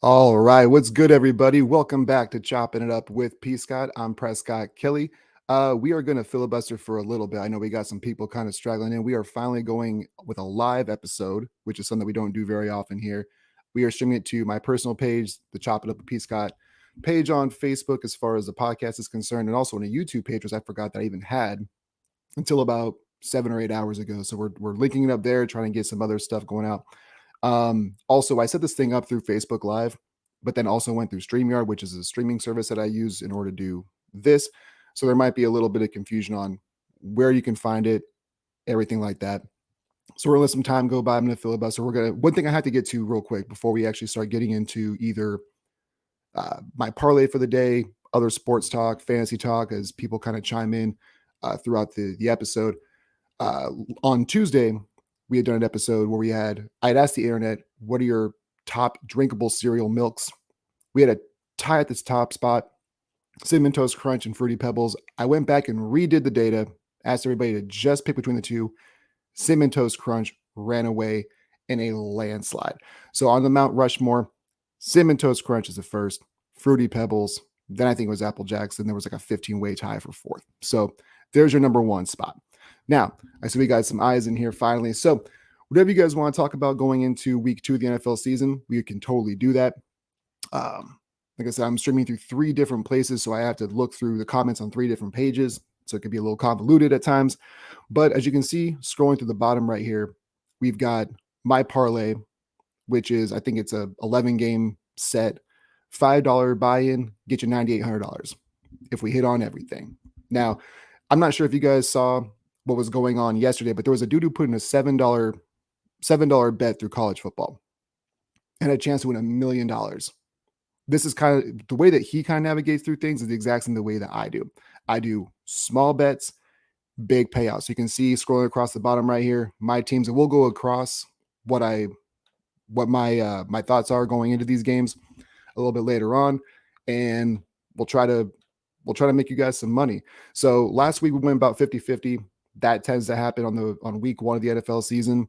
All right, what's good, everybody? Welcome back to Chopping It Up with PScott. I'm Prescott Kelly. We are going to filibuster for a little bit. I know we got some people kind of struggling in. We are finally going with a live episode, which is something we don't do very often here. We are streaming it to my personal page, the Chop It Up with PScott page on Facebook, as far as the podcast is concerned, and also on a YouTube page, which I forgot that I even had until about 7 or 8 hours ago. So we're linking it up there, trying to get some other stuff going out. Also, I set this thing up through Facebook Live, but then also went through StreamYard, which is a streaming service that I use in order to do this. So there might be a little bit of confusion on where you can find it, everything like that. So we're gonna let some time go by. I'm gonna filibuster. One thing I have to get to real quick before we actually start getting into either my parlay for the day, other sports talk, fantasy talk, as people kind of chime in throughout the episode. On Tuesday, we had done an episode where I'd asked the internet, what are your top drinkable cereal milks? We had a tie at this top spot, Cinnamon Toast Crunch and Fruity Pebbles. I went back and redid the data, asked everybody to just pick between the two. Cinnamon Toast Crunch ran away in a landslide. So on the Mount Rushmore, Cinnamon Toast Crunch is the first, Fruity Pebbles, then I think it was Apple Jacks, and there was like a 15-way tie for fourth. So there's your number one spot. Now, I see we got some eyes in here finally. So whatever you guys want to talk about going into week 2 of the NFL season, we can totally do that. Like I said, I'm streaming through 3 different places, so I have to look through the comments on 3 different pages. So it could be a little convoluted at times. But as you can see, scrolling through the bottom right here, we've got my parlay, which is, I think it's a 11-game set, $5 buy-in, get you $9,800 if we hit on everything. Now, I'm not sure if you guys saw what was going on yesterday, but there was a dude who put in a $7 bet through college football and a chance to win $1 million. This is kind of the way that he kind of navigates through things is the exact same the way that I do. I do small bets, big payouts. So you can see scrolling across the bottom right here, my teams, and we'll go across what my thoughts are going into these games a little bit later on, and we'll try to make you guys some money. So last week we went about 50-50. That tends to happen on week 1 of the NFL season.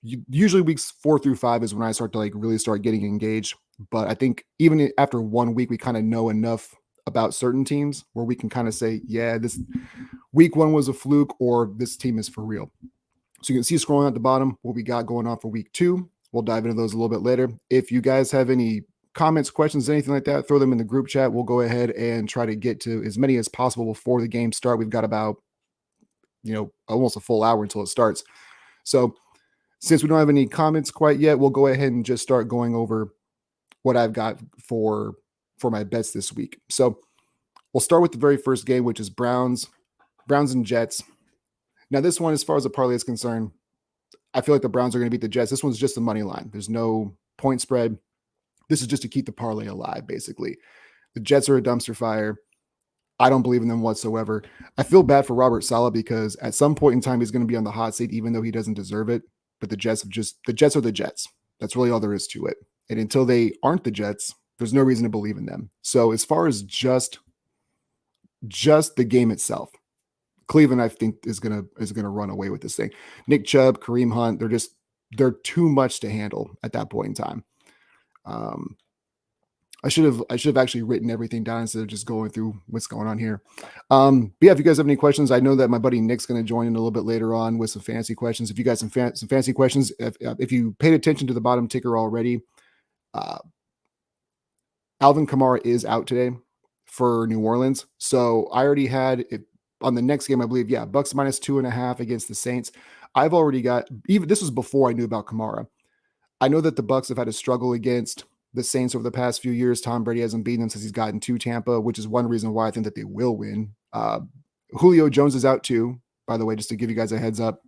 Usually weeks 4 through 5 is when I start to really start getting engaged. But I think even after 1 week, we kind of know enough about certain teams where we can kind of say, yeah, this week 1 was a fluke, or this team is for real. So you can see scrolling at the bottom what we got going on for week 2. We'll dive into those a little bit later. If you guys have any comments, questions, anything like that, throw them in the group chat. We'll go ahead and try to get to as many as possible before the game start. We've got about, almost a full hour until it starts. So since we don't have any comments quite yet, we'll go ahead and just start going over what I've got for my bets this week. So we'll start with the very first game, which is Browns and Jets. Now, this one, as far as the parlay is concerned, I feel like the Browns are going to beat the Jets. This one's just the money line. There's no point spread. This is just to keep the parlay alive, basically. The Jets are a dumpster fire. I don't believe in them whatsoever. I feel bad for Robert Saleh because at some point in time, he's going to be on the hot seat, even though he doesn't deserve it. But the Jets are the Jets. That's really all there is to it. And until they aren't the Jets, there's no reason to believe in them. So as far as just the game itself, Cleveland, I think, is gonna run away with this thing. Nick Chubb, Kareem Hunt, they're too much to handle at that point in time. I should have actually written everything down instead of just going through what's going on here. But yeah, if you guys have any questions, I know that my buddy Nick's going to join in a little bit later on with some fantasy questions. If you guys some fantasy questions, if you paid attention to the bottom ticker already, Alvin Kamara is out today for New Orleans. So I already had it on the next game, I believe. Yeah, Bucs -2.5 against the Saints. I've already got, even this was before I knew about Kamara. I know that the Bucs have had to struggle against the Saints over the past few years. Tom Brady hasn't beaten them since he's gotten to Tampa, which is one reason why I think that they will win. Julio Jones is out too, by the way, just to give you guys a heads up.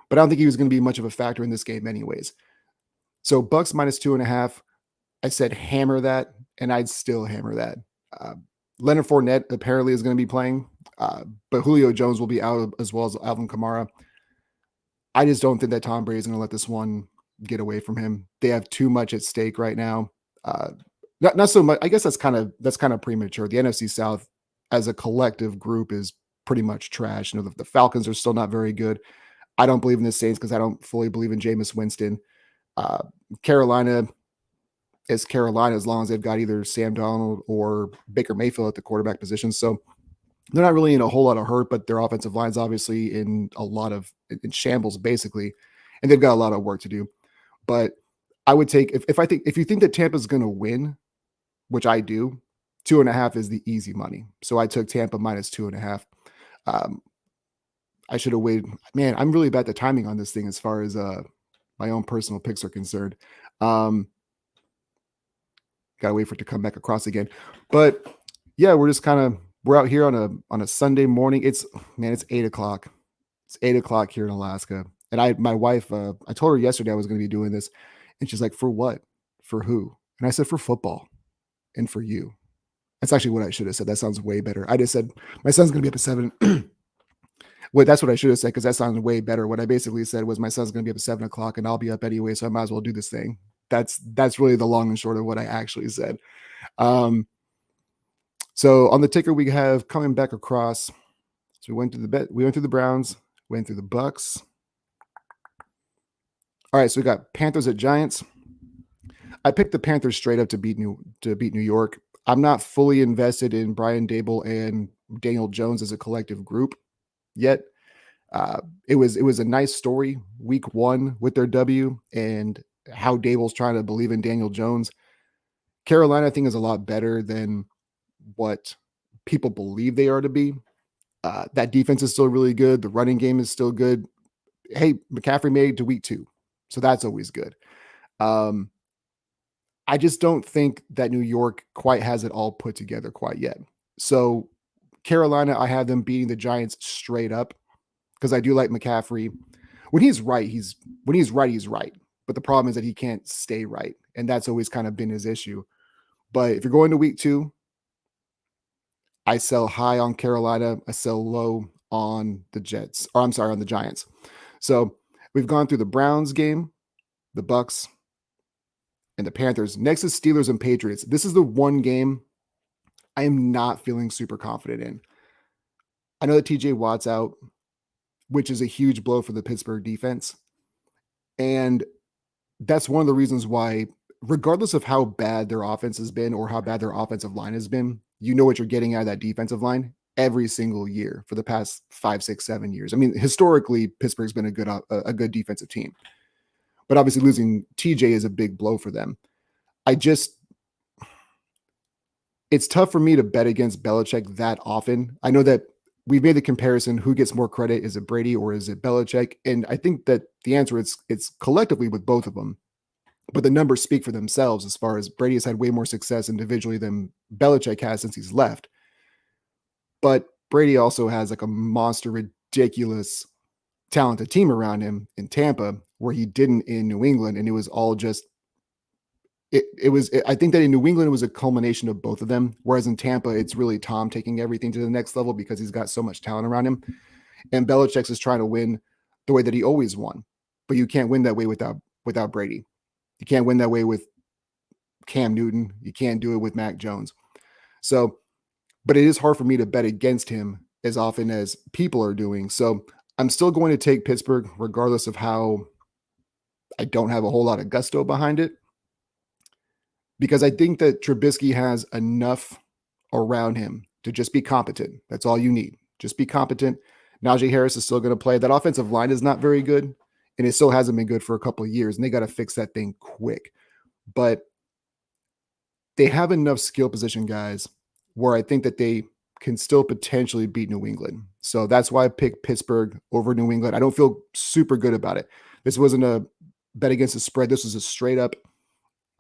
But I don't think he was going to be much of a factor in this game anyways. So Bucs -2.5. I said hammer that, and I'd still hammer that. Leonard Fournette apparently is going to be playing, but Julio Jones will be out as well as Alvin Kamara. I just don't think that Tom Brady is going to let this one get away from him. They have too much at stake right now. Not so much. I guess that's kind of premature. The NFC South as a collective group is pretty much trash. The Falcons are still not very good. I don't believe in the Saints because I don't fully believe in Jameis Winston. Carolina, as Carolina, as long as they've got either Sam Darnold or Baker Mayfield at the quarterback position. So they're not really in a whole lot of hurt, but their offensive line's obviously in in shambles basically, and they've got a lot of work to do. But I would take if you think that Tampa's going to win, which I do, 2.5 is the easy money. So I took Tampa minus 2.5. Um, I should have waited. Man, I'm really bad at the timing on this thing as far as my own personal picks are concerned. Um, Gotta wait for it to come back across again. But yeah, we're out here on a Sunday morning. It's 8 o'clock. It's 8 o'clock here in Alaska. And my wife, I told her yesterday I was going to be doing this, and she's like, "For what? For who?" And I said, "For football and for you." That's actually what I should have said. That sounds way better. I just said my son's going to be up at 7. Wait, that's what I should have said because that sounded way better. What I basically said was my son's going to be up at 7 o'clock and I'll be up anyway, so I might as well do this thing. That's really the long and short of what I actually said. Um, so on the ticker we have coming back across. So we went through the Browns, went through the Bucs. All right, so we got Panthers at Giants. I picked the Panthers straight up to beat New York. I'm not fully invested in Brian Dable and Daniel Jones as a collective group yet. It was a nice story week 1 with their W and how Dable's trying to believe in Daniel Jones. Carolina, I think, is a lot better than what people believe they are to be. That defense is still really good. The running game is still good. Hey, McCaffrey made it to week 2, so that's always good. I just don't think that New York quite has it all put together quite yet. So Carolina, I have them beating the Giants straight up because I do like McCaffrey. When he's right, he's right. But the problem is that he can't stay right, and that's always kind of been his issue. But if you're going to week 2, I sell high on Carolina. I sell low on the Jets. Or I'm sorry, on the Giants. So we've gone through the Browns game, the Bucs, and the Panthers. Next is Steelers and Patriots. This is the one game I am not feeling super confident in. I know that TJ Watt's out, which is a huge blow for the Pittsburgh defense. And that's one of the reasons why, regardless of how bad their offense has been or how bad their offensive line has been, you know what you're getting out of that defensive line every single year for the past 5, 6, 7 years. I mean, historically, Pittsburgh's been a good defensive team. But obviously losing TJ is a big blow for them. It's tough for me to bet against Belichick that often. I know that we've made the comparison, who gets more credit? Is it Brady or is it Belichick? And I think that the answer is it's collectively with both of them. But the numbers speak for themselves as far as Brady has had way more success individually than Belichick has since he's left. But Brady also has like a monster, ridiculous, talented team around him in Tampa where he didn't in New England. And it was all just, I think that in New England, it was a culmination of both of them. Whereas in Tampa, it's really Tom taking everything to the next level because he's got so much talent around him. And Belichick's is trying to win the way that he always won. But you can't win that way without Brady. You can't win that way with Cam Newton. You can't do it with Mac Jones. So, but it is hard for me to bet against him as often as people are doing. So I'm still going to take Pittsburgh, regardless of how I don't have a whole lot of gusto behind it. Because I think that Trubisky has enough around him to just be competent. That's all you need. Just be competent. Najee Harris is still going to play. That offensive line is not very good, and it still hasn't been good for a couple of years, and they got to fix that thing quick. But they have enough skill position guys where I think that they can still potentially beat New England. So that's why I picked Pittsburgh over New England. I don't feel super good about it. This wasn't a bet against the spread. This was a straight up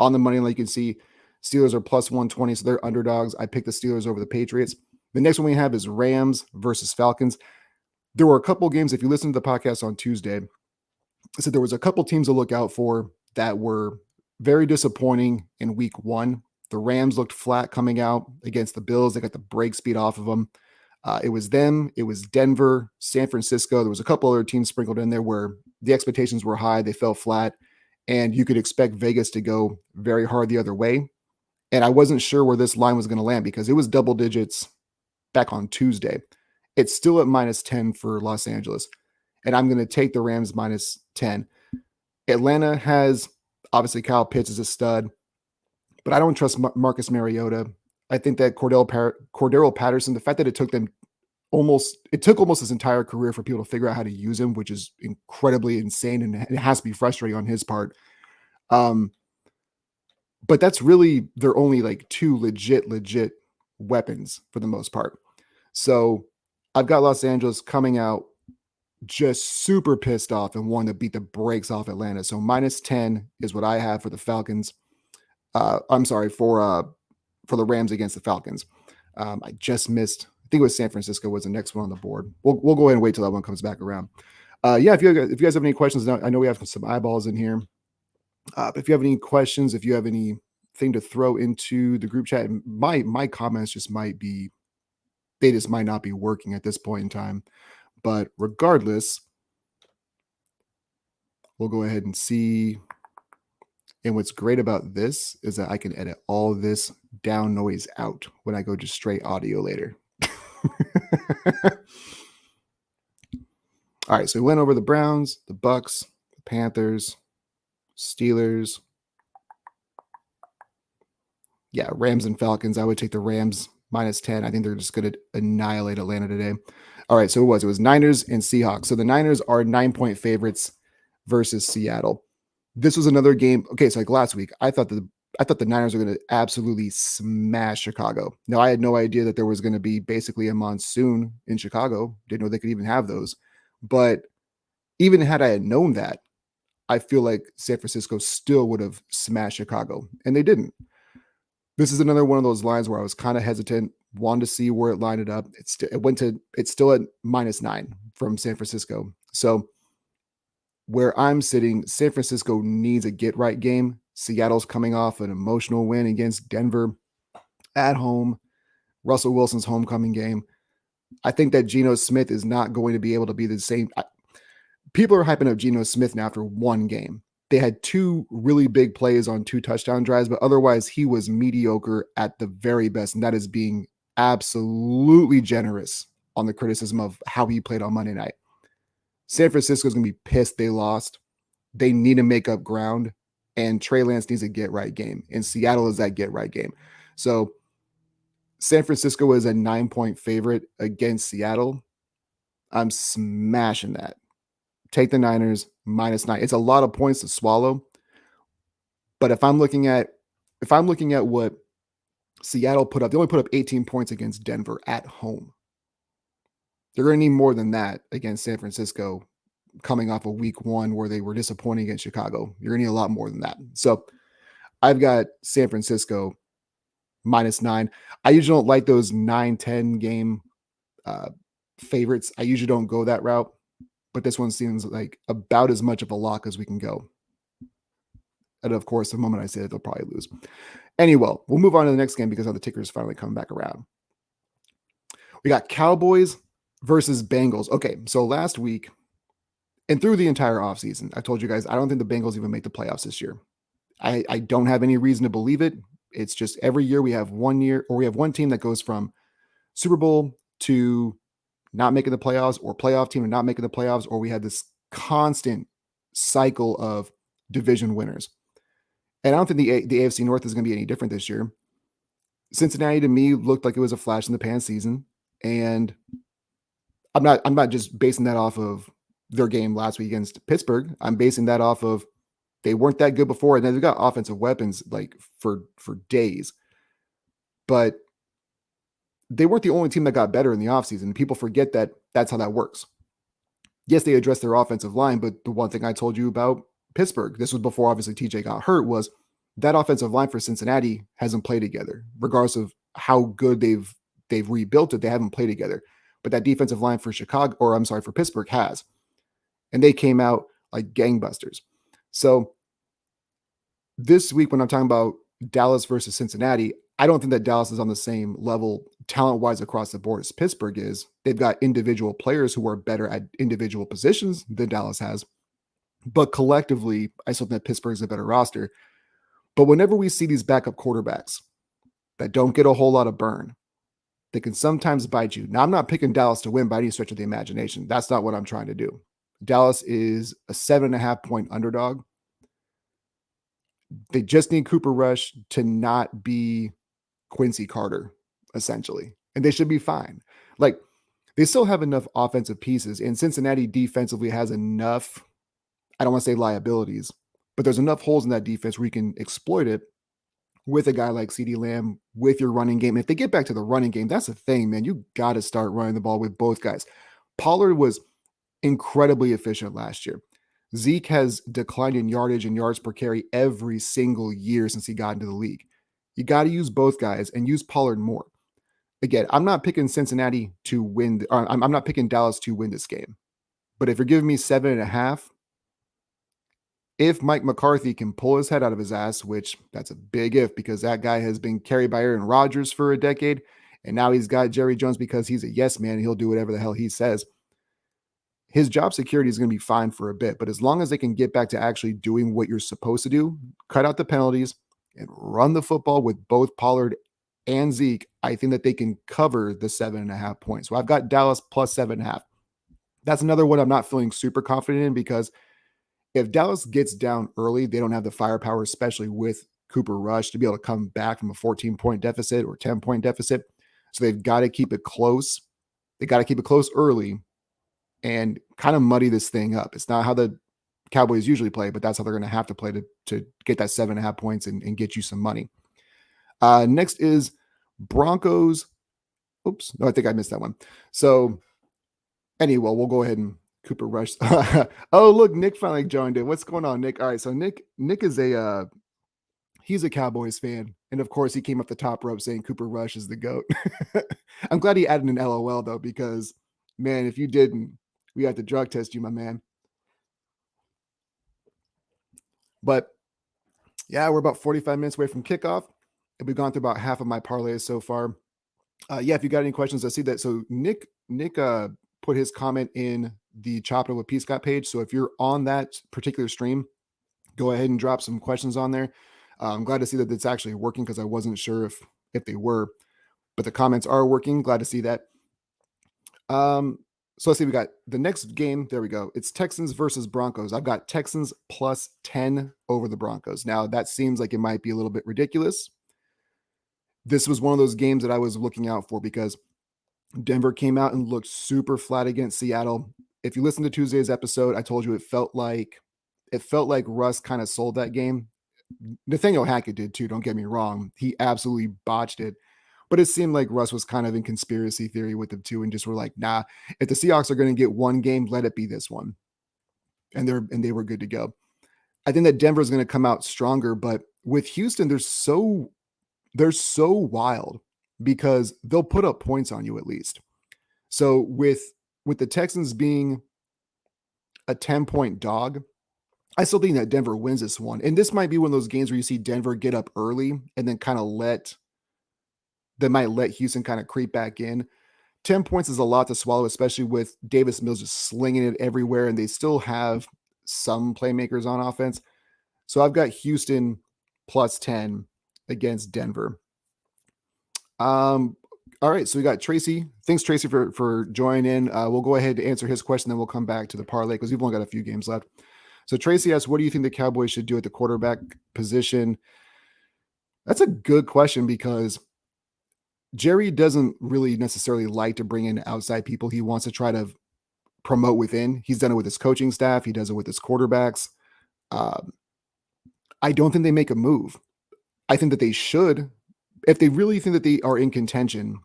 on the money line. You can see Steelers are plus 120, so they're underdogs. I picked the Steelers over the Patriots. The next one we have is Rams versus Falcons. There were a couple games, if you listen to the podcast on Tuesday, I said there was a couple teams to look out for that were very disappointing in week 1. The Rams looked flat coming out against the Bills. They got the break speed off of them. It was them. It was Denver, San Francisco. There was a couple other teams sprinkled in there where the expectations were high. They fell flat. And you could expect Vegas to go very hard the other way. And I wasn't sure where this line was going to land because it was double digits back on Tuesday. It's still at minus 10 for Los Angeles. And I'm going to take the Rams minus 10. Atlanta has, obviously, Kyle Pitts is a stud. but I don't trust Marcus Mariota. I think that Cordero Patterson, the fact that it took almost his entire career for people to figure out how to use him, which is incredibly insane, and it has to be frustrating on his part. But that's really their only like two legit weapons for the most part. So I've got Los Angeles coming out just super pissed off and wanting to beat the brakes off Atlanta. So -10 is what I have for the Falcons. I'm sorry for the Rams against the Falcons. I just missed. I think it was San Francisco was the next one on the board. We'll go ahead and wait till that one comes back around. Yeah, if you guys have any questions, I know we have some eyeballs in here. But if you have any questions, if you have anything to throw into the group chat, my comments just might not be working at this point in time. But regardless, we'll go ahead and see. And what's great about this is that I can edit all this down noise out when I go just straight audio later. All right, so we went over the Browns, the Bucs, the Panthers, Steelers. Yeah, Rams and Falcons. I would take the Rams -10. I think they're just going to annihilate Atlanta today. All right, so it was Niners and Seahawks. So the Niners are 9-point favorites versus Seattle. This was another game. Okay, so like last week, I thought the Niners were going to absolutely smash Chicago. Now, I had no idea that there was going to be basically a monsoon in Chicago. Didn't know they could even have those. But even had I had known that, I feel like San Francisco still would have smashed Chicago, and they didn't. This is another one of those lines where I was kind of hesitant, wanted to see where it lined up. It's still at -9 from San Francisco. So where I'm sitting, San Francisco needs a get-right game. Seattle's coming off an emotional win against Denver at home. Russell Wilson's homecoming game. I think that Geno Smith is not going to be able to be the same. People are hyping up Geno Smith now after one game. They had two really big plays on 2 touchdown drives, but otherwise he was mediocre at the very best, and that is being absolutely generous on the criticism of how he played on Monday night. San Francisco is going to be pissed they lost. They need to make up ground, and Trey Lance needs a get-right game, and Seattle is that get-right game. So San Francisco is a 9-point favorite against Seattle. I'm smashing that. Take the Niners -9. It's a lot of points to swallow. But if I'm looking at what Seattle put up, they only put up 18 points against Denver at home. They're going to need more than that against San Francisco coming off of week 1 where they were disappointing against Chicago. You're going to need a lot more than that. So I've got San Francisco -9. I usually don't like those 9-10 game favorites. I usually don't go that route. But this one seems like about as much of a lock as we can go. And of course, the moment I say it, they'll probably lose. Anyway, we'll move on to the next game because the ticker is finally coming back around. We got Cowboys versus Bengals. Okay, so last week and through the entire offseason, I told you guys I don't think the Bengals even make the playoffs this year. I don't have any reason to believe it. It's just every year we have one team that goes from Super Bowl to not making the playoffs, or playoff team and not making the playoffs, or we had this constant cycle of division winners. And I don't think the AFC North is going to be any different this year. Cincinnati to me looked like it was a flash in the pan season, and I'm not just basing that off of their game last week against Pittsburgh. I'm basing that off of they weren't that good before, and then they've got offensive weapons like for days. But they weren't the only team that got better in the offseason. People forget that that's how that works. Yes, they addressed their offensive line, but the one thing I told you about Pittsburgh, this was before obviously TJ got hurt, was that offensive line for Cincinnati hasn't played together. Regardless of how good they've rebuilt it, they haven't played together. But that defensive line for for Pittsburgh has. And they came out like gangbusters. So this week when I'm talking about Dallas versus Cincinnati, I don't think that Dallas is on the same level talent-wise across the board as Pittsburgh is. They've got individual players who are better at individual positions than Dallas has. But collectively, I still think that Pittsburgh is a better roster. But whenever we see these backup quarterbacks that don't get a whole lot of burn, they can sometimes bite you. Now, I'm not picking Dallas to win by any stretch of the imagination. That's not what I'm trying to do. Dallas is a 7.5-point underdog. They just need Cooper Rush to not be Quincy Carter, essentially. And they should be fine. Like, they still have enough offensive pieces, and Cincinnati defensively has enough, I don't want to say liabilities, but there's enough holes in that defense where you can exploit it with a guy like CeeDee Lamb with your running game. If they get back to the running game, that's the thing, man. You got to start running the ball with both guys. Pollard was incredibly efficient last year. Zeke has declined in yardage and yards per carry every single year since he got into the league. You got to use both guys and use Pollard more. Again, I'm not picking Cincinnati to win. I'm not picking Dallas to win this game. But if you're giving me 7.5, if Mike McCarthy can pull his head out of his ass, which that's a big if because that guy has been carried by Aaron Rodgers for a decade, and now he's got Jerry Jones because he's a yes man and he'll do whatever the hell he says. His job security is going to be fine for a bit, but as long as they can get back to actually doing what you're supposed to do, cut out the penalties and run the football with both Pollard and Zeke, I think that they can cover the 7.5 points. So I've got Dallas plus 7.5. That's another one I'm not feeling super confident in because if Dallas gets down early, they don't have the firepower, especially with Cooper Rush, to be able to come back from a 14-point deficit or 10-point deficit. So they've got to keep it close. They got to keep it close early and kind of muddy this thing up. It's not how the Cowboys usually play, but that's how they're going to have to play to get that 7.5 points and get you some money. Next is Broncos. Oops. No, I think I missed that one. So anyway, we'll go ahead and Cooper Rush. Oh, look, Nick finally joined in. What's going on, Nick? All right. So Nick is he's a Cowboys fan. And of course he came up the top rope saying Cooper Rush is the GOAT. I'm glad he added an LOL though, because man, if you didn't, we have to drug test you, my man. But yeah, we're about 45 minutes away from kickoff. And we've gone through about half of my parlays so far. Yeah, if you got any questions, I see that. So Nick put his comment in the Chop It Up with PScotts page. So if you're on that particular stream, go ahead and drop some questions on there. I'm glad to see that it's actually working because I wasn't sure if they were, but the comments are working. Glad to see that. So let's see, we got the next game. There we go. It's Texans versus Broncos. I've got Texans plus 10 over the Broncos. Now that seems like it might be a little bit ridiculous. This was one of those games that I was looking out for because Denver came out and looked super flat against Seattle. If you listen to Tuesday's episode, I told you it felt like Russ kind of sold that game. Nathaniel Hackett did too, don't get me wrong. He absolutely botched it. But it seemed like Russ was kind of in conspiracy theory with them too, and just were like, nah, if the Seahawks are going to get one game, let it be this one. And they were good to go. I think that Denver is going to come out stronger, but with Houston, they're so wild because they'll put up points on you at least. So with the Texans being a 10-point dog, I still think that Denver wins this one. And this might be one of those games where you see Denver get up early and then kind of let Houston kind of creep back in. 10 points is a lot to swallow, especially with Davis Mills just slinging it everywhere, and they still have some playmakers on offense. So I've got Houston plus 10 against Denver. All right, so we got Tracy. Thanks, Tracy, for joining in. We'll go ahead and answer his question, then we'll come back to the parlay because we've only got a few games left. So Tracy asks, what do you think the Cowboys should do at the quarterback position? That's a good question because Jerry doesn't really necessarily like to bring in outside people. He wants to try to promote within. He's done it with his coaching staff. He does it with his quarterbacks. I don't think they make a move. I think that they should. If they really think that they are in contention,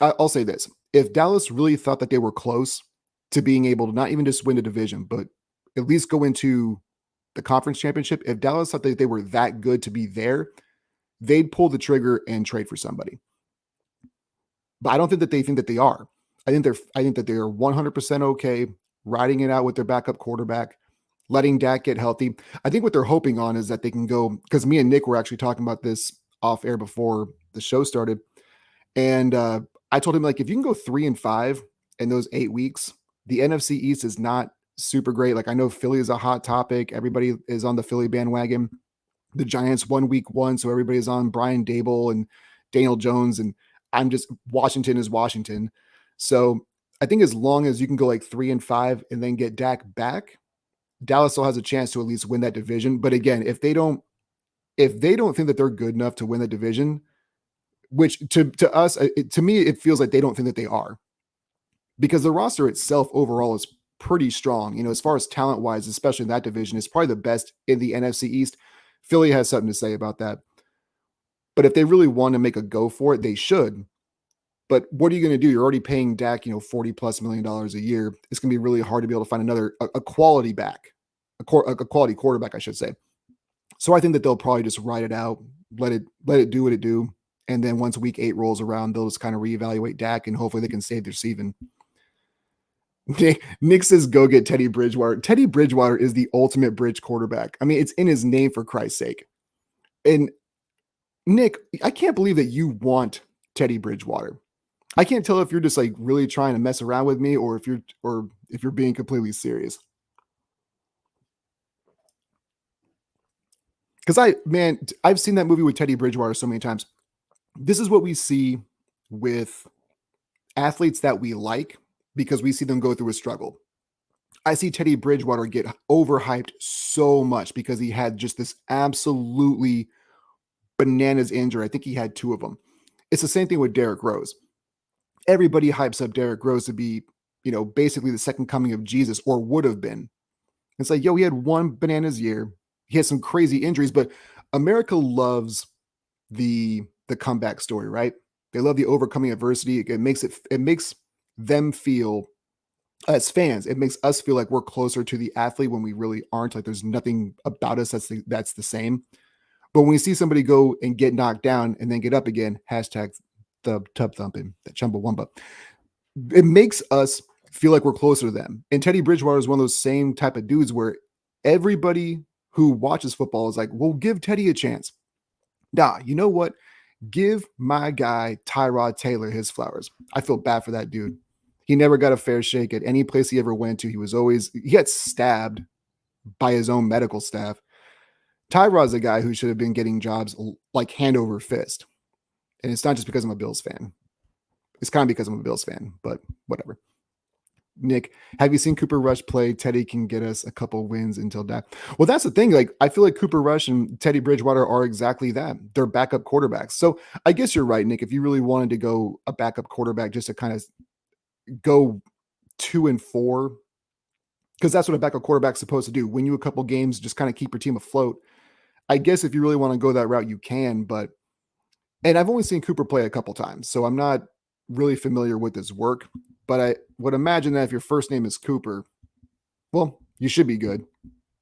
I'll say this. If Dallas really thought that they were close to being able to not even just win the division, but at least go into the conference championship, if Dallas thought that they were that good to be there, they'd pull the trigger and trade for somebody. But I don't think that they think that they are. I think that they are 100% okay riding it out with their backup quarterback, letting Dak get healthy. I think what they're hoping on is that they can go, because me and Nick were actually talking about this off air before the show started. And I told him, like, if you can go 3-5 in those 8 weeks, the NFC East is not super great. Like, I know Philly is a hot topic. Everybody is on the Philly bandwagon. The Giants won week 1, so everybody's on Brian Dable and Daniel Jones, and Washington is Washington. So I think as long as you can go like 3-5 and then get Dak back, Dallas still has a chance to at least win that division. But again, if they don't if they don't think that they're good enough to win the division, which to us, to me, it feels like they don't think that they are, because the roster itself overall is pretty strong. As far as talent wise, especially in that division, it's probably the best in the NFC East. Philly has something to say about that. But if they really want to make a go for it, they should. But what are you going to do? You're already paying Dak, $40+ million a year. It's going to be really hard to be able to find another a quality back, a quality quarterback, I should say. So I think that they'll probably just ride it out, let it do what it do, and then once week 8 rolls around, they'll just kind of reevaluate Dak, and hopefully they can save their season. Nick says, "Go get Teddy Bridgewater." Teddy Bridgewater is the ultimate bridge quarterback. I mean, it's in his name, for Christ's sake. And Nick, I can't believe that you want Teddy Bridgewater. I can't tell if you're just like really trying to mess around with me, or if you're being completely serious. Because I've seen that movie with Teddy Bridgewater so many times. This is what we see with athletes that we like, because we see them go through a struggle. I see Teddy Bridgewater get overhyped so much because he had just this absolutely bananas injury. I think he had 2 of them. It's the same thing with Derrick Rose. Everybody hypes up Derrick Rose to be, basically the second coming of Jesus, or would have been. It's like, he had 1 bananas year. He had some crazy injuries, but America loves the comeback story, right? They love the overcoming adversity. It makes them feel, as fans, it makes us feel like we're closer to the athlete when we really aren't. Like there's nothing about us that's the same. But when we see somebody go and get knocked down and then get up again, hashtag the tub thumping, that Chumbawamba, it makes us feel like we're closer to them. And Teddy Bridgewater is one of those same type of dudes where everybody who watches football is like, well, give Teddy a chance. Nah, you know what? Give my guy Tyrod Taylor his flowers. I feel bad for that dude. He never got a fair shake at any place he ever went to. He got stabbed by his own medical staff. Tyrod's a guy who should have been getting jobs like hand over fist. And it's not just because I'm a Bills fan. It's kind of because I'm a Bills fan, but whatever. Nick, have you seen Cooper Rush play? Teddy can get us a couple wins until that. Well, that's the thing. Like, I feel like Cooper Rush and Teddy Bridgewater are exactly that. They're backup quarterbacks. So I guess you're right, Nick. If you really wanted to go a backup quarterback just to kind of go 2-4, because that's what a backup quarterback's supposed to do. Win you a couple games, just kind of keep your team afloat. I guess if you really want to go that route, you can. And I've only seen Cooper play a couple times, so I'm not really familiar with his work. But I would imagine that if your first name is Cooper, well, you should be good.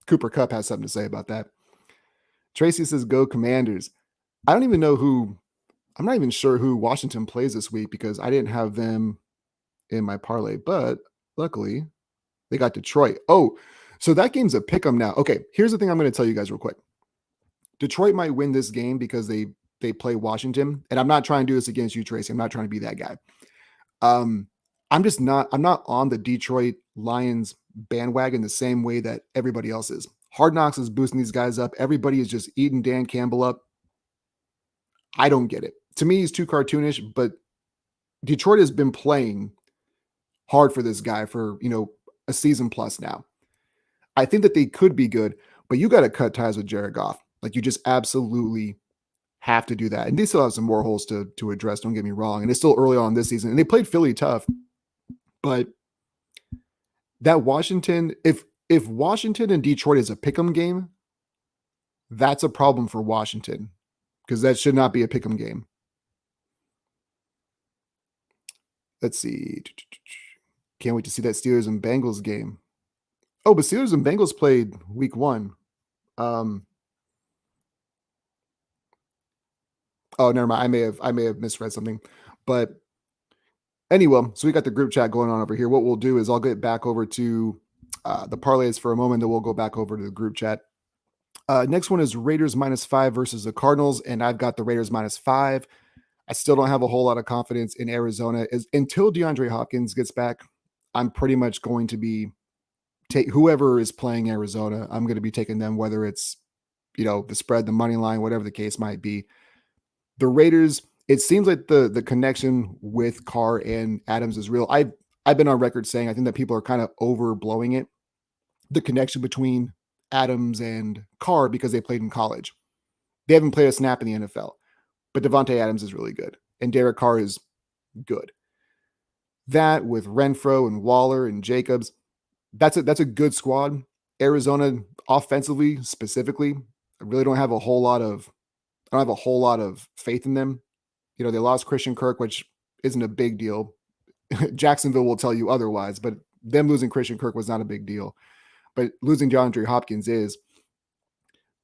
Cooper Kupp has something to say about that. Tracy says, "Go Commanders." I don't even know I'm not even sure who Washington plays this week, because I didn't have them in my parlay, but luckily they got Detroit. Oh, so that game's a pick 'em now. Okay, here's the thing I'm going to tell you guys real quick. Detroit might win this game because they play Washington, and I'm not trying to do this against you, Tracy. I'm not trying to be that guy. I'm not on the Detroit Lions bandwagon the same way that everybody else is. Hard Knocks is boosting these guys up. Everybody is just eating Dan Campbell up. I don't get it. To me, he's too cartoonish, but Detroit has been playing hard for this guy for, a season plus now. I think that they could be good, but you got to cut ties with Jared Goff. Like, you just absolutely have to do that. And they still have some more holes to address. Don't get me wrong. And it's still early on this season, and they played Philly tough. But that Washington, if Washington and Detroit is a pick'em game, that's a problem for Washington, because that should not be a pick'em game. Let's see. Can't wait to see that Steelers and Bengals game. Oh, but Steelers and Bengals played week 1. Oh, never mind. I may have misread something. But anyway, so we got the group chat going on over here. What we'll do is I'll get back over to the parlays for a moment, then we'll go back over to the group chat. Next one is Raiders -5 versus the Cardinals, and I've got the Raiders -5. I still don't have a whole lot of confidence in Arizona. Until DeAndre Hopkins gets back, I'm pretty much going to be whoever is playing Arizona, I'm going to be taking them, whether it's, the spread, the money line, whatever the case might be. The Raiders, it seems like the connection with Carr and Adams is real. I've been on record saying I think that people are kind of overblowing it, the connection between Adams and Carr, because they played in college. They haven't played a snap in the NFL, but Devontae Adams is really good, and Derek Carr is good. That with Renfro and Waller and Jacobs, that's a good squad. Arizona offensively, specifically, I really don't have a whole lot of faith in them. You know, they lost Christian Kirk, which isn't a big deal. Jacksonville will tell you otherwise, but them losing Christian Kirk was not a big deal. But losing DeAndre Hopkins is.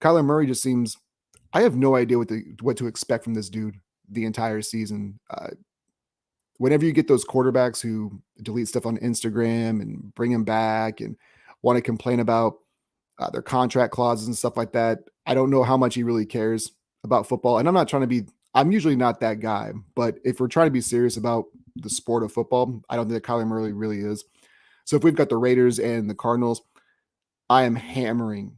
Kyler Murray just seems. I have no idea what to expect from this dude the entire season. Whenever you get those quarterbacks who delete stuff on Instagram and bring him back and want to complain about their contract clauses and stuff like that, I don't know how much he really cares about football. And I'm not trying to be. I'm usually not that guy, but if we're trying to be serious about the sport of football, I don't think that Kyler Murray really is. So if we've got the Raiders and the Cardinals, I am hammering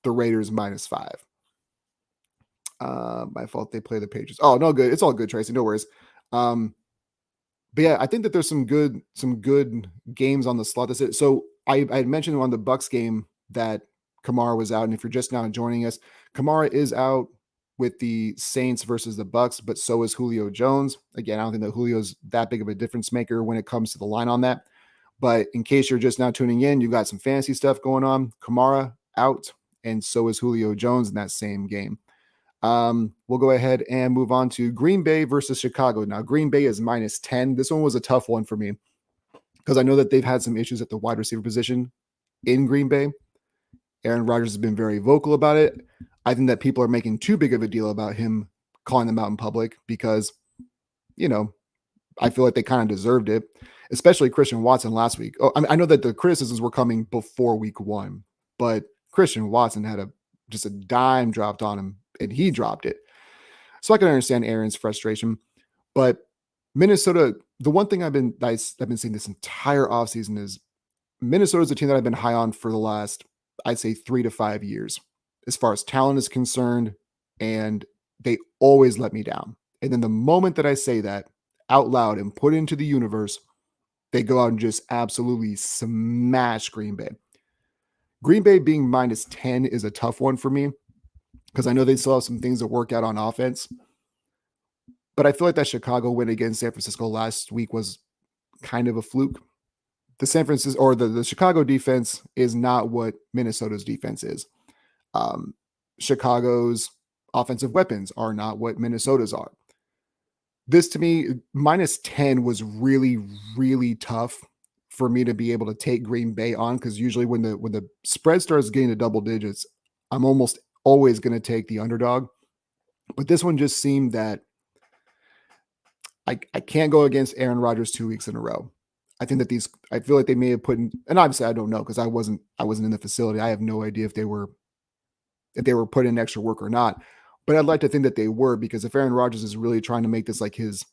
the Raiders -5. My fault. They play the Patriots. Oh, no good. It's all good, Tracy. No worries. But yeah, I think that there's some good games on the slot. That's it. So I had mentioned on the Bucs game that Kamara was out, and if you're just now joining us, Kamara is out with the Saints versus the Bucs, but so is Julio Jones. Again, I don't think that Julio's that big of a difference maker when it comes to the line on that. But in case you're just now tuning in, you've got some fantasy stuff going on. Kamara out, and so is Julio Jones in that same game. We'll go ahead and move on to Green Bay versus Chicago. Now, Green Bay is -10. This one was a tough one for me because I know that they've had some issues at the wide receiver position in Green Bay. Aaron Rodgers has been very vocal about it. I think that people are making too big of a deal about him calling them out in public because, you know, I feel like they kind of deserved it, especially Christian Watson last week. Oh, I know that the criticisms were coming before week 1, but Christian Watson had just a dime dropped on him and he dropped it. So I can understand Aaron's frustration, but Minnesota, the one thing I've been seeing this entire offseason is Minnesota's a team that I've been high on for the last, I'd say 3 to 5 years, as far as talent is concerned, and they always let me down. And then the moment that I say that out loud and put into the universe, they go out and just absolutely smash Green Bay. Green Bay being -10 is a tough one for me because I know they still have some things to work out on offense. But I feel like that Chicago win against San Francisco last week was kind of a fluke. The San Francisco or the Chicago defense is not what Minnesota's defense is. Chicago's offensive weapons are not what Minnesota's are. This to me, -10 was really, really tough for me to be able to take Green Bay on because usually when the spread starts getting to double digits, I'm almost always going to take the underdog. But this one just seemed that I can't go against Aaron Rodgers 2 weeks in a row. I think that I feel like they may have put in, and obviously I don't know because I wasn't in the facility. I have no idea if they were putting in extra work or not. But I'd like to think that they were, because if Aaron Rodgers is really trying to make this like his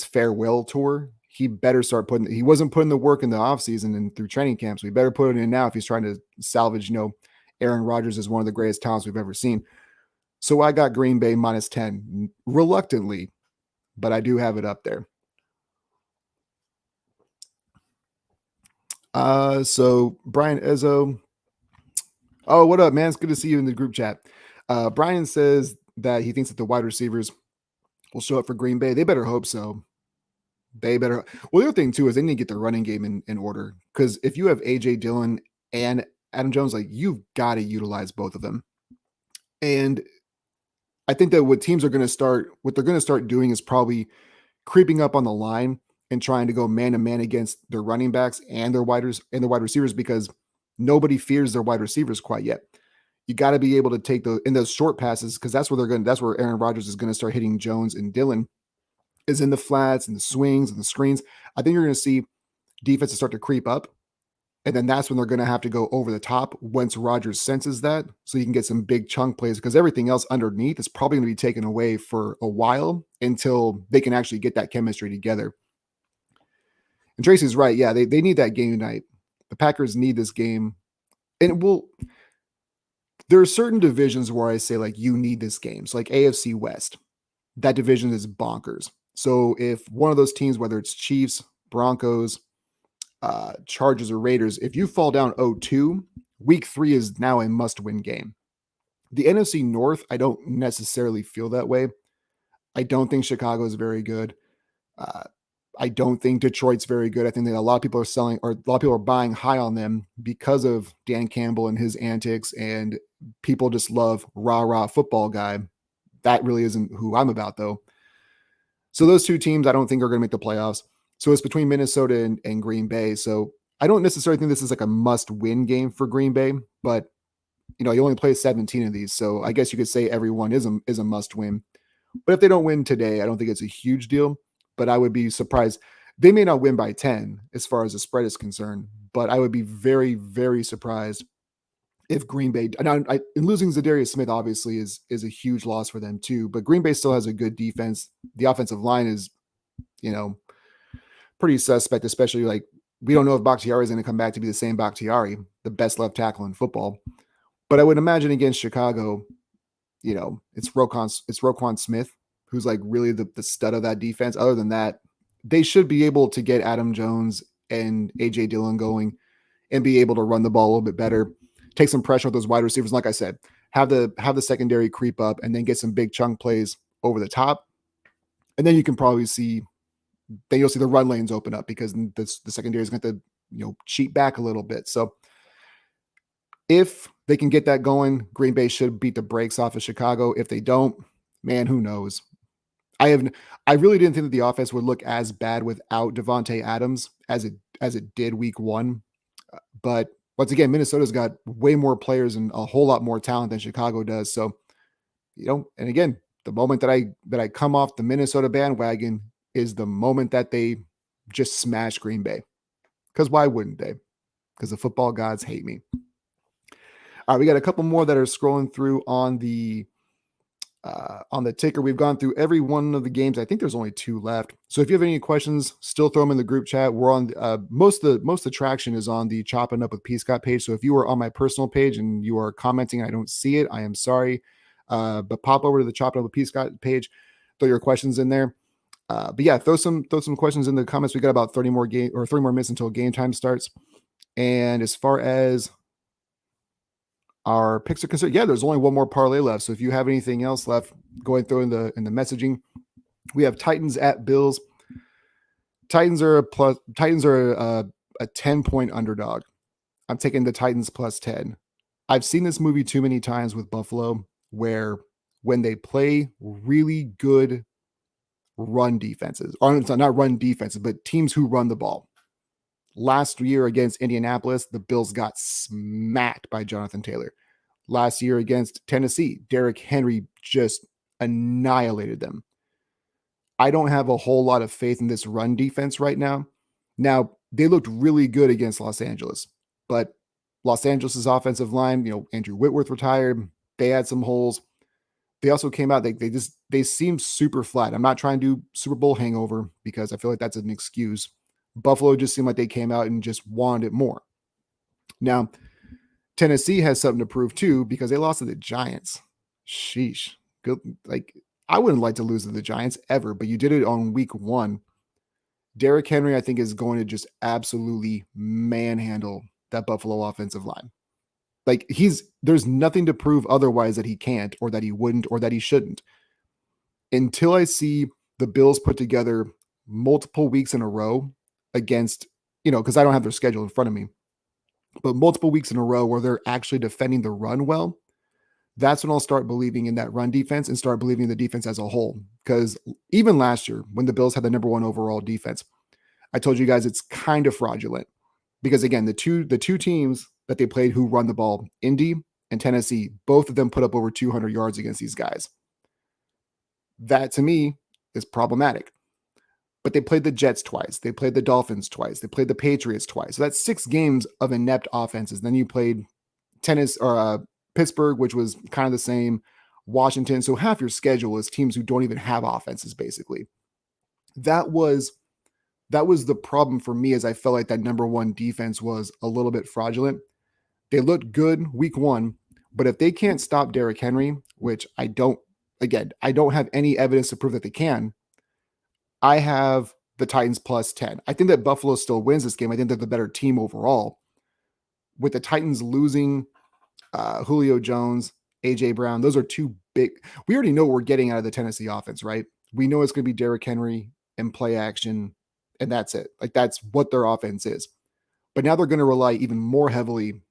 farewell tour, he better start he wasn't putting the work in the offseason and through training camps. So he better put it in now if he's trying to salvage, Aaron Rodgers is one of the greatest talents we've ever seen. So I got Green Bay -10 reluctantly, but I do have it up there. So Brian Ezzo. Oh, what up, man? It's good to see you in the group chat. Brian says that he thinks that the wide receivers will show up for Green Bay. They better hope so. They better. Well, the other thing too is they need to get their running game in order, because if you have AJ Dillon and Adam Jones, like, you've got to utilize both of them. And I think that what they're going to start doing is probably creeping up on the line and trying to go man to man against their running backs and their wide receivers, because nobody fears their wide receivers quite yet. You got to be able to take in those short passes, because that's where Aaron Rodgers is going to start hitting Jones and Dillon, is in the flats and the swings and the screens. I think you're going to see defenses start to creep up, and then that's when they're going to have to go over the top once Rodgers senses that, so you can get some big chunk plays, because everything else underneath is probably going to be taken away for a while until they can actually get that chemistry together. And Tracy's right. Yeah, they need that game tonight. The Packers need this game. And there are certain divisions where I say, like, you need this game. So like AFC West, that division is bonkers. So if one of those teams, whether it's Chiefs, Broncos, Chargers, or Raiders, if you fall down 0-2, week 3 is now a must-win game. The NFC North, I don't necessarily feel that way. I don't think Chicago is very good. Uh, I don't think Detroit's very good. I think that a lot of people are selling, or a lot of people are buying high on them because of Dan Campbell and his antics, and people just love rah football guy. That really isn't who I'm about, though. So those two teams, I don't think are going to make the playoffs. So it's between Minnesota and Green Bay. So I don't necessarily think this is like a must-win game for Green Bay, but you only play 17 of these, so I guess you could say every one is a must-win. But if they don't win today, I don't think it's a huge deal. But I would be surprised. They may not win by 10 as far as the spread is concerned, but I would be very, very surprised if Green Bay, and losing Zadarius Smith obviously is a huge loss for them too. But Green Bay still has a good defense. The offensive line is, you know, pretty suspect, especially like we don't know if Bakhtiari is going to come back to be the same Bakhtiari, the best left tackle in football. But I would imagine against Chicago, it's Roquan Smith, who's like really the stud of that defense. Other than that, they should be able to get Adam Jones and AJ Dillon going and be able to run the ball a little bit better, take some pressure with those wide receivers. Like I said, have the secondary creep up and then get some big chunk plays over the top. And then you can probably you'll see the run lanes open up because the secondary is going to cheat back a little bit. So if they can get that going, Green Bay should beat the brakes off of Chicago. If they don't, man, who knows? I really didn't think that the offense would look as bad without Devontae Adams as it did week one. But once again, Minnesota's got way more players and a whole lot more talent than Chicago does. So, and again, the moment that I come off the Minnesota bandwagon is the moment that they just smash Green Bay. Because why wouldn't they? Because the football gods hate me. All right, we got a couple more that are scrolling through on the ticker. We've gone through every one of the games. I think there's only 2 left. So if you have any questions, still throw them in the group chat. We're on most of the traction is on the Chopping Up with PScott page. So if you are on my personal page and you are commenting, I don't see it. I am sorry, but pop over to the Chopping Up with PScott page. Throw your questions in there. But yeah, throw some questions in the comments. We got about 3 more minutes until game time starts. And as far as our picks are concerned, yeah, there's only one more parlay left. So if you have anything else left, go ahead and throw in the messaging. We have Titans at Bills. Titans are a 10-point underdog. I'm taking the Titans plus 10. I've seen this movie too many times with Buffalo, where when they play really good run defenses, or it's not run defenses, but teams who run the ball. Last year against Indianapolis, the Bills got smacked by Jonathan Taylor. Last year against Tennessee, Derrick Henry just annihilated them. I don't have a whole lot of faith in this run defense right now. Now, they looked really good against Los Angeles, but Los Angeles' offensive line, Andrew Whitworth retired. They had some holes. They also came out, they seemed super flat. I'm not trying to do Super Bowl hangover because I feel like that's an excuse. Buffalo just seemed like they came out and just wanted it more. Now, Tennessee has something to prove too because they lost to the Giants. Sheesh. Good. Like, I wouldn't like to lose to the Giants ever, but you did it on week 1. Derrick Henry, I think, is going to just absolutely manhandle that Buffalo offensive line. Like, there's nothing to prove otherwise that he can't or that he wouldn't or that he shouldn't. Until I see the Bills put together multiple weeks in a row against, because I don't have their schedule in front of me, but multiple weeks in a row where they're actually defending the run well, that's when I'll start believing in that run defense and start believing in the defense as a whole. Because even last year, when the Bills had the number 1 overall defense, I told you guys it's kind of fraudulent. Because again, the two teams that they played who run the ball, Indy and Tennessee, both of them put up over 200 yards against these guys. That to me is problematic. But they played the Jets twice. They played the Dolphins twice. They played the Patriots twice. So that's 6 games of inept offenses. Then you played Pittsburgh, which was kind of the same. Washington. So half your schedule is teams who don't even have offenses, basically. That was the problem for me, as I felt like that number 1 defense was a little bit fraudulent. They looked good week 1, but if they can't stop Derrick Henry, which I don't have any evidence to prove that they can, I have the Titans plus 10. I think that Buffalo still wins this game. I think they're the better team overall. With the Titans losing Julio Jones AJ Brown. Those are two big. We already know what we're getting out of the Tennessee offense, right? We know it's going to be Derrick Henry and play action, and that's it. Like that's what their offense is. But now they're going to rely even more heavily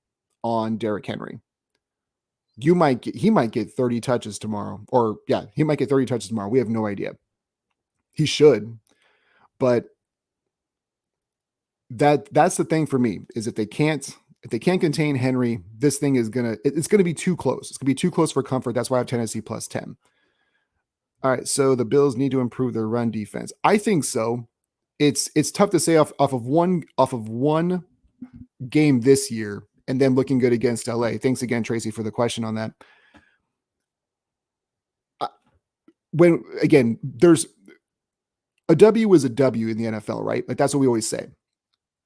on Derrick Henry. He might get 30 touches tomorrow, or yeah, he might get 30 touches tomorrow. We have no idea. He should, but that's the thing for me is if they can't contain Henry, this thing is it's gonna be too close. It's gonna be too close for comfort. That's why I have Tennessee plus 10. All right, so the Bills need to improve their run defense. I think so. It's tough to say off of one game this year and then looking good against LA. Thanks again, Tracy, for the question on that. When again, there's a W is a W in the NFL, right? Like that's what we always say.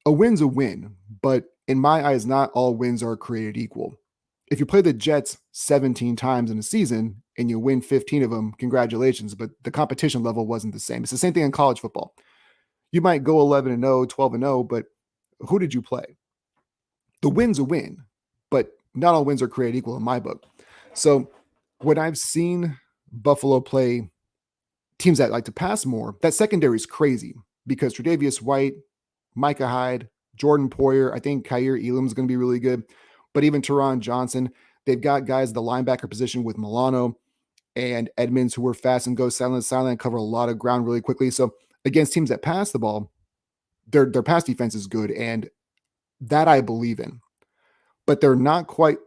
A win's a win, but in my eyes, not all wins are created equal. If you play the Jets 17 times in a season and you win 15 of them, congratulations, but the competition level wasn't the same. It's the same thing in college football. You might go 11-0, 12-0, but who did you play? The win's a win, but not all wins are created equal in my book. So when I've seen Buffalo play teams that like to pass more, that secondary is crazy because Tre'Davious White, Micah Hyde, Jordan Poyer, I think Kaiir Elam is going to be really good. But even Teron Johnson, they've got guys at the linebacker position with Milano and Edmonds who are fast and go silent, cover a lot of ground really quickly. So against teams that pass the ball, their pass defense is good, and that I believe in. But they're not quite.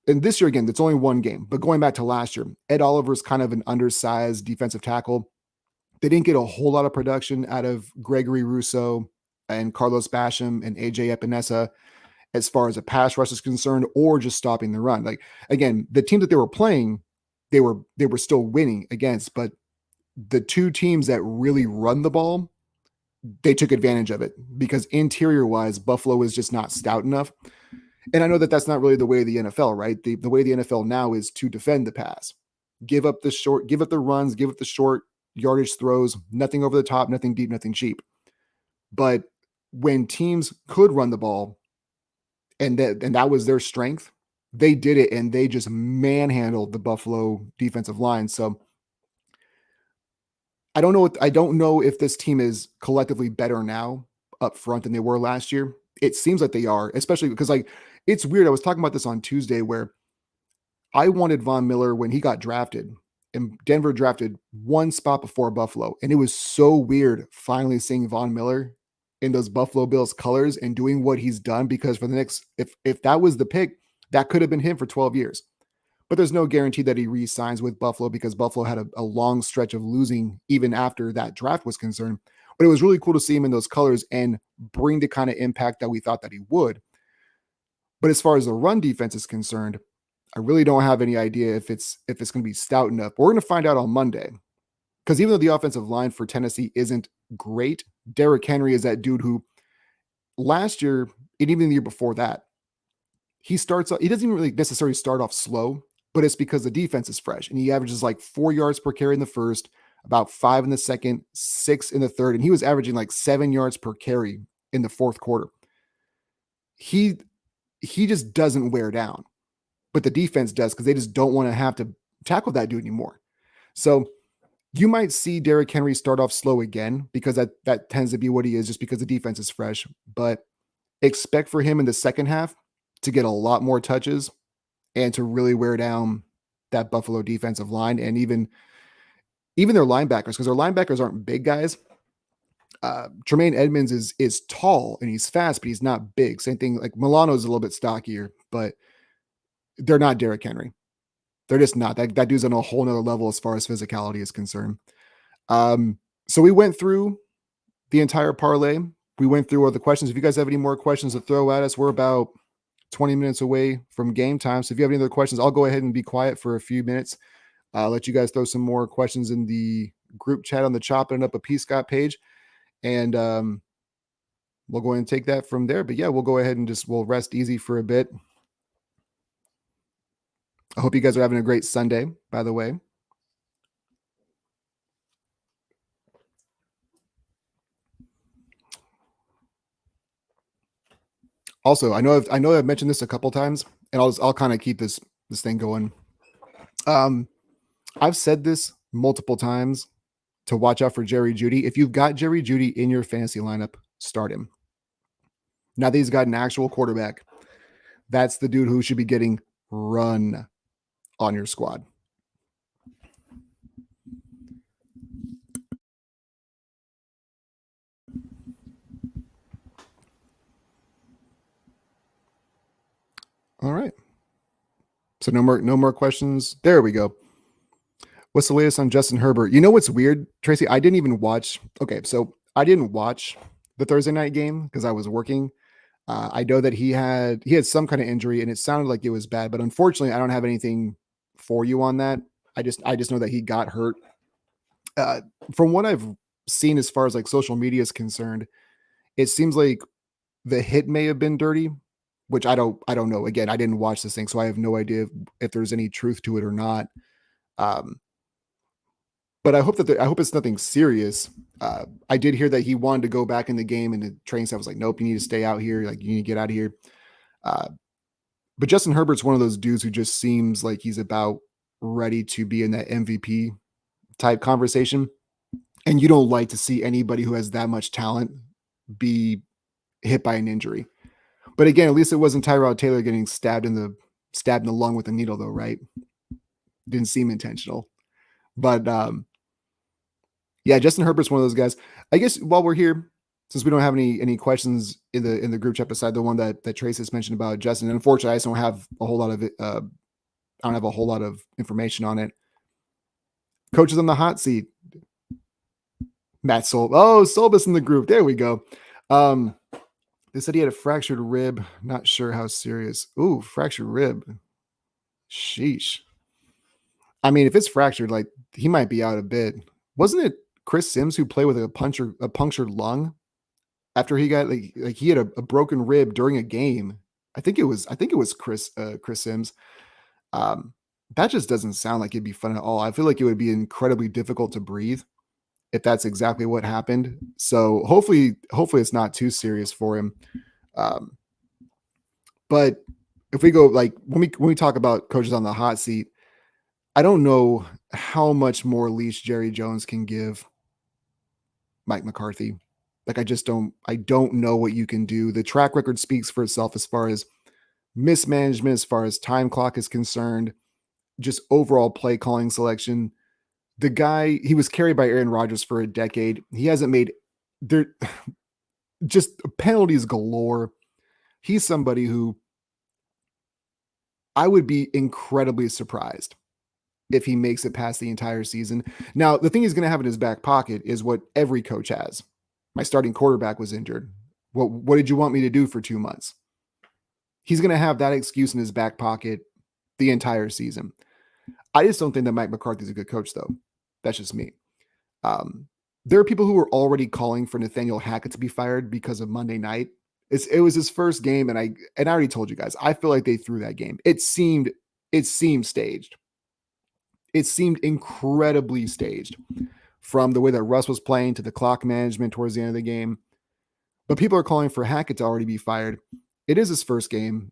And this year again, it's only one game. But going back to last year, Ed Oliver's kind of an undersized defensive tackle. They didn't get a whole lot of production out of Gregory Rousseau and Carlos Basham and AJ Epinesa as far as a pass rush is concerned, or just stopping the run. Like again, the teams that they were playing, they were still winning against, but the two teams that really run the ball, they took advantage of it because interior wise, Buffalo is just not stout enough. And I know that that's not really the way of the NFL, right? The way the NFL now is to defend the pass, give up the runs, give up the short yardage throws, nothing over the top, nothing deep, nothing cheap. But when teams could run the ball and that was their strength, they did it and they just manhandled the Buffalo defensive line. So I don't know if this team is collectively better now up front than they were last year. It seems like they are, especially because like it's weird. I was talking about this on Tuesday where I wanted Von Miller when he got drafted, and Denver drafted one spot before Buffalo. And it was so weird finally seeing Von Miller in those Buffalo Bills colors and doing what he's done, because for the next, if that was the pick, that could have been him for 12 years. But there's no guarantee that he re-signs with Buffalo because Buffalo had a long stretch of losing even after that draft was concerned. But it was really cool to see him in those colors and bring the kind of impact that we thought that he would. But as far as the run defense is concerned, I really don't have any idea if it's going to be stout enough. We're going to find out on Monday. Because even though the offensive line for Tennessee isn't great, Derrick Henry is that dude who last year, and even the year before that, he doesn't even really necessarily start off slow, but it's because the defense is fresh. And he averages like 4 yards per carry in the first, about 5 in the second, 6 in the third. And he was averaging like 7 yards per carry in the fourth quarter. He just doesn't wear down, but the defense does because they just don't want to have to tackle that dude anymore. So you might see Derrick Henry start off slow again because that tends to be what he is just because the defense is fresh. But expect for him in the second half to get a lot more touches and to really wear down that Buffalo defensive line and even their linebackers, because their linebackers aren't big guys. Tremaine Edmonds is tall and he's fast, but he's not big. Same thing, like Milano's a little bit stockier, but they're not Derrick Henry. They're just not. That dude's on a whole nother level as far as physicality is concerned. So we went through the entire parlay. We went through all the questions. If you guys have any more questions to throw at us, we're about 20 minutes away from game time. So if you have any other questions, I'll go ahead and be quiet for a few minutes. Let you guys throw some more questions in the group chat on the Chopping It Up a PScott page. And we'll go ahead and take that from there. But yeah, we'll go ahead and we'll rest easy for a bit. I hope you guys are having a great Sunday, by the way. Also, I know I've mentioned this a couple times, and I'll kind of keep this thing going. Um, I've said this multiple times to watch out for Jerry Jeudy. If you've got Jerry Jeudy in your fantasy lineup, start him. Now that he's got an actual quarterback, that's the dude who should be getting run on your squad. All right. So no more questions. There we go. What's the latest on Justin Herbert? You know what's weird, Tracy? I didn't even watch. Okay, so I didn't watch the Thursday night game because I was working. I know that he had some kind of injury, and it sounded like it was bad. But unfortunately, I don't have anything for you on that. I just know that he got hurt. From what I've seen, as far as like social media is concerned, it seems like the hit may have been dirty, which I don't know. Again, I didn't watch this thing, so I have no idea if there's any truth to it or not. Um, but I hope I hope it's nothing serious. I did hear that he wanted to go back in the game, and the training staff was like, "Nope, you need to stay out here. Like, you need to get out of here." Uh, but Justin Herbert's one of those dudes who just seems like he's about ready to be in that MVP type conversation, and you don't like to see anybody who has that much talent be hit by an injury. But again, at least it wasn't Tyrod Taylor getting stabbed in the lung with a needle, though, right? Didn't seem intentional. But yeah, Justin Herbert's one of those guys. I guess while we're here, since we don't have any questions in the group chat beside the one that Trace has mentioned about Justin, and unfortunately, I just don't have a whole lot of it. I don't have a whole lot of information on it. Coaches on the hot seat. Matt Solbus in the group. There we go. They said he had a fractured rib. Not sure how serious. Ooh, fractured rib. Sheesh. I mean, if it's fractured, like he might be out a bit. Wasn't it Chris Sims who played with a punctured lung after he got like he had a broken rib during a game? I think it was Chris Sims. Um, that just doesn't sound like it'd be fun at all. I feel like it would be incredibly difficult to breathe if that's exactly what happened. So hopefully it's not too serious for him. Um, but if we go like when we talk about coaches on the hot seat, I don't know how much more leash Jerry Jones can give Mike McCarthy. Like I don't know what you can do. The track record speaks for itself as far as mismanagement, as far as time clock is concerned, just overall play calling selection. The guy, he was carried by Aaron Rodgers for a decade. He hasn't made there just penalties galore. He's somebody who I would be incredibly surprised if he makes it past the entire season. Now, the thing he's going to have in his back pocket is what every coach has. My starting quarterback was injured. What did you want me to do for 2 months? He's going to have that excuse in his back pocket the entire season. I just don't think that Mike McCarthy's a good coach, though. That's just me. There are people who were already calling for Nathaniel Hackett to be fired because of Monday night. It was his first game, and I already told you guys, I feel like they threw that game. It seemed staged. It seemed incredibly staged, from the way that Russ was playing to the clock management towards the end of the game. But people are calling for Hackett to already be fired. It is his first game.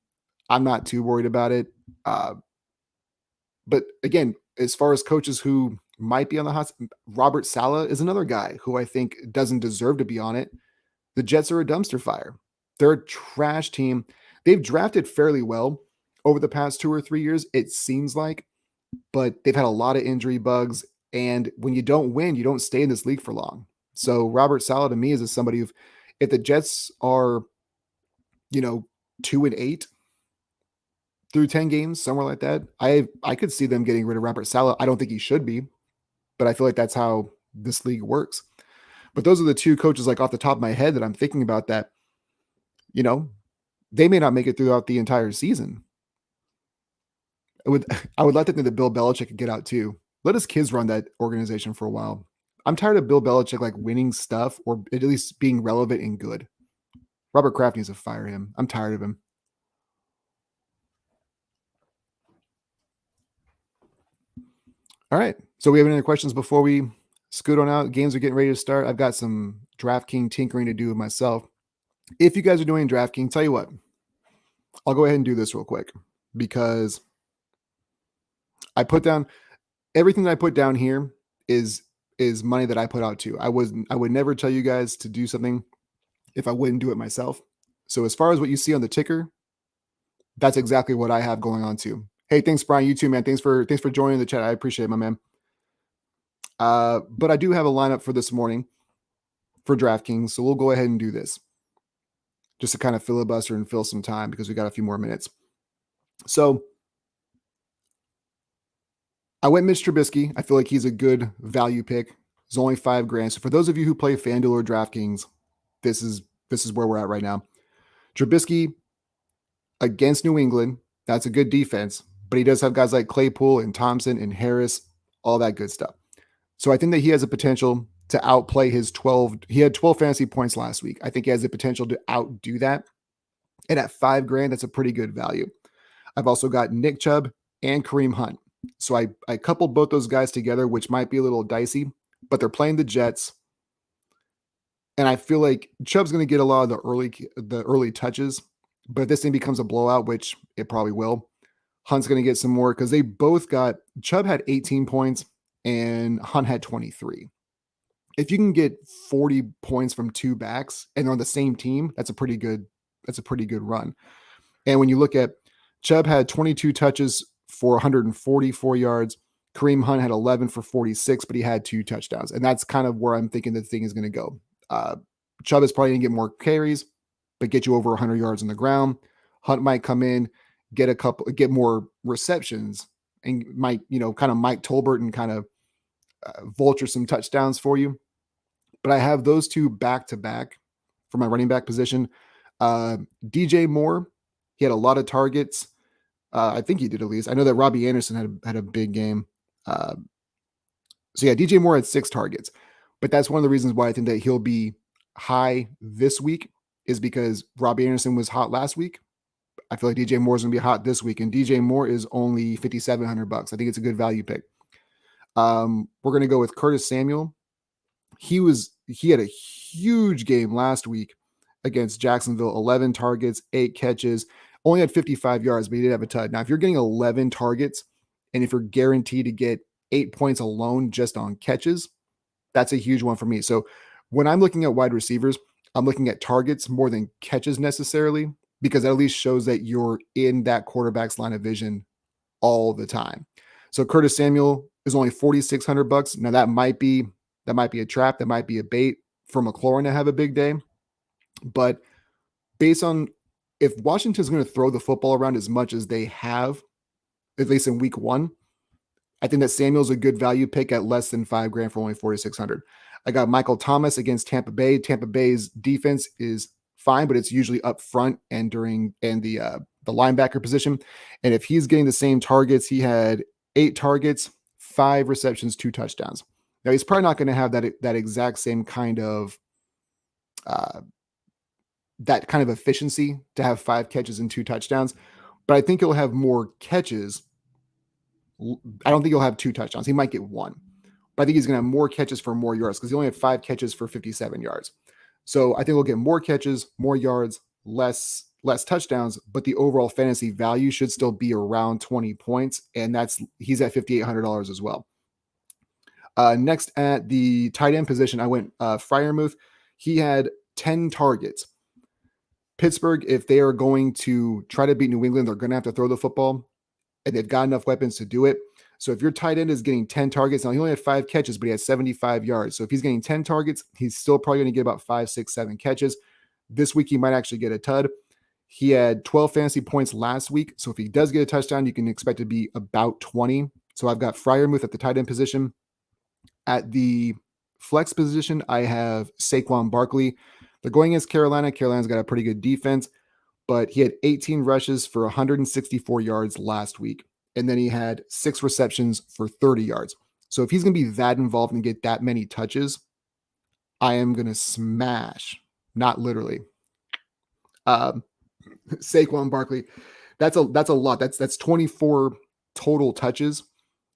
I'm not too worried about it. But again, as far as coaches who might be on the hot, Robert Saleh is another guy who I think doesn't deserve to be on it. The Jets are a dumpster fire. They're a trash team. They've drafted fairly well over the past 2 or 3 years, it seems like, but they've had a lot of injury bugs. And when you don't win, you don't stay in this league for long. So Robert Saleh to me is somebody who, if the Jets are, 2-8 through 10 games, somewhere like that, I could see them getting rid of Robert Saleh. I don't think he should be, but I feel like that's how this league works. But those are the two coaches, like off the top of my head, that I'm thinking about that, they may not make it throughout the entire season. I would like to think that Bill Belichick could get out too. Let his kids run that organization for a while. I'm tired of Bill Belichick like winning stuff or at least being relevant and good. Robert Kraft needs to fire him. I'm tired of him. All right. So we have any other questions before we scoot on out? Games are getting ready to start. I've got some DraftKings tinkering to do with myself. If you guys are doing DraftKings, tell you what, I'll go ahead and do this real quick because I put down everything that I put down here is money that I put out too. I would never tell you guys to do something if I wouldn't do it myself. So as far as what you see on the ticker, that's exactly what I have going on too. Hey, thanks, Brian. You too, man. Thanks for joining the chat. I appreciate it, my man. But I do have a lineup for this morning for DraftKings, so we'll go ahead and do this just to kind of filibuster and fill some time because we got a few more minutes. So I went Mitch Trubisky. I feel like he's a good value pick. It's only $5,000. So for those of you who play FanDuel or DraftKings, this is where we're at right now. Trubisky against New England, that's a good defense, but he does have guys like Claypool and Thompson and Harris, all that good stuff. So I think that he has a potential to outplay his 12. He had 12 fantasy points last week. I think he has the potential to outdo that. And at $5,000, that's a pretty good value. I've also got Nick Chubb and Kareem Hunt. So I coupled both those guys together, which might be a little dicey, but they're playing the Jets. And I feel like Chubb's going to get a lot of the early touches, but if this thing becomes a blowout, which it probably will, Hunt's going to get some more because they both got, Chubb had 18 points and Hunt had 23. If you can get 40 points from two backs and they're on the same team, that's a pretty good run. And when you look at Chubb had 22 touches for 144 yards. Kareem Hunt had 11 for 46, but he had 2 touchdowns. And that's kind of where I'm thinking the thing is going to go. Chubb is probably going to get more carries, but get you over 100 yards on the ground. Hunt might come in, get more receptions, and might, kind of Mike Tolbert and kind of vulture some touchdowns for you. But I have those two back to back for my running back position. DJ Moore, he had a lot of targets. I think he did at least. I know that Robbie Anderson had a big game. So yeah, DJ Moore had 6 targets. But that's one of the reasons why I think that he'll be high this week is because Robbie Anderson was hot last week. I feel like DJ Moore is going to be hot this week, and DJ Moore is only $5,700. I think it's a good value pick. We're going to go with Curtis Samuel. He had a huge game last week against Jacksonville. 11 targets, 8 catches, only had 55 yards, but he did have a touchdown. Now, if you're getting 11 targets and if you're guaranteed to get 8 points alone just on catches, that's a huge one for me. So when I'm looking at wide receivers, I'm looking at targets more than catches necessarily, because that at least shows that you're in that quarterback's line of vision all the time. So Curtis Samuel is only $4,600. Now that might be a trap. That might be a bait for McLaurin to have a big day. But based on if Washington's going to throw the football around as much as they have, at least in week 1, I think that Samuel's a good value pick at less than $5,000 for only $4,600. I got Michael Thomas against Tampa Bay. Tampa Bay's defense is fine, but it's usually up front and the linebacker position. And if he's getting the same targets, he had 8 targets, 5 receptions, 2 touchdowns. Now he's probably not going to have that exact same kind of efficiency to have 5 catches and 2 touchdowns, but I think he'll have more catches. I don't think he'll have 2 touchdowns. He might get 1, but I think he's going to have more catches for more yards because he only had 5 catches for 57 yards. So I think we'll get more catches, more yards, less touchdowns, but the overall fantasy value should still be around 20 points. And he's at $5,800 as well. Next at the tight end position, I went Freiermuth. He had 10 targets. Pittsburgh, if they are going to try to beat New England, they're going to have to throw the football, and they've got enough weapons to do it. So if your tight end is getting 10 targets, now he only had 5 catches, but he had 75 yards. So if he's getting 10 targets, he's still probably going to get about 5, 6, 7 catches. This week, he might actually get a tud. He had 12 fantasy points last week. So if he does get a touchdown, you can expect to be about 20. So I've got Freiermuth at the tight end position. At the flex position, I have Saquon Barkley. They're going against Carolina. Carolina's got a pretty good defense, but he had 18 rushes for 164 yards last week. And then he had 6 receptions for 30 yards. So if he's going to be that involved and get that many touches, I am going to smash, not literally, Saquon Barkley. That's a lot. That's 24 total touches.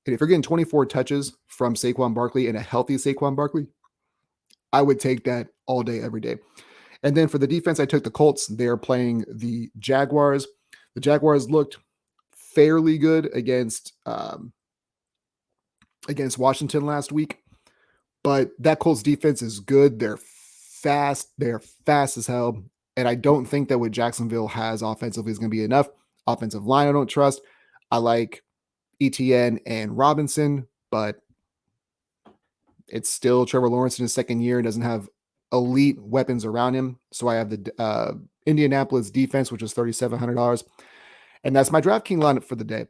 And if you're getting 24 touches from Saquon Barkley and a healthy Saquon Barkley, I would take that all day, every day. And then for the defense, I took the Colts. They're playing the Jaguars. The Jaguars looked fairly good against against Washington last week. But that Colts defense is good. They're fast. They're fast as hell. And I don't think that what Jacksonville has offensively is going to be enough. Offensive line, I don't trust. I like ETN and Robinson, but it's still Trevor Lawrence in his second year and doesn't have elite weapons around him. So I have the Indianapolis defense, which is $3,700. And that's my DraftKings lineup for the day.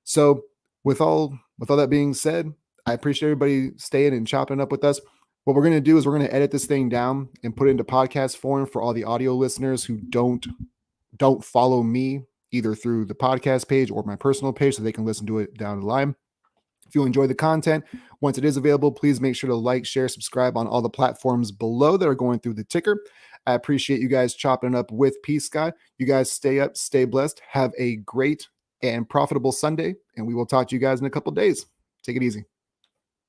So with all that being said, I appreciate everybody staying and chopping up with us. What we're going to do is we're going to edit this thing down and put it into podcast form for all the audio listeners who don't follow me either through the podcast page or my personal page, so they can listen to it down the line. If you enjoy the content, once it is available, please make sure to like, share, subscribe on all the platforms below that are going through the ticker. I appreciate you guys chopping up with PScotts. You guys stay up, stay blessed. Have a great and profitable Sunday, and we will talk to you guys in a couple days. Take it easy.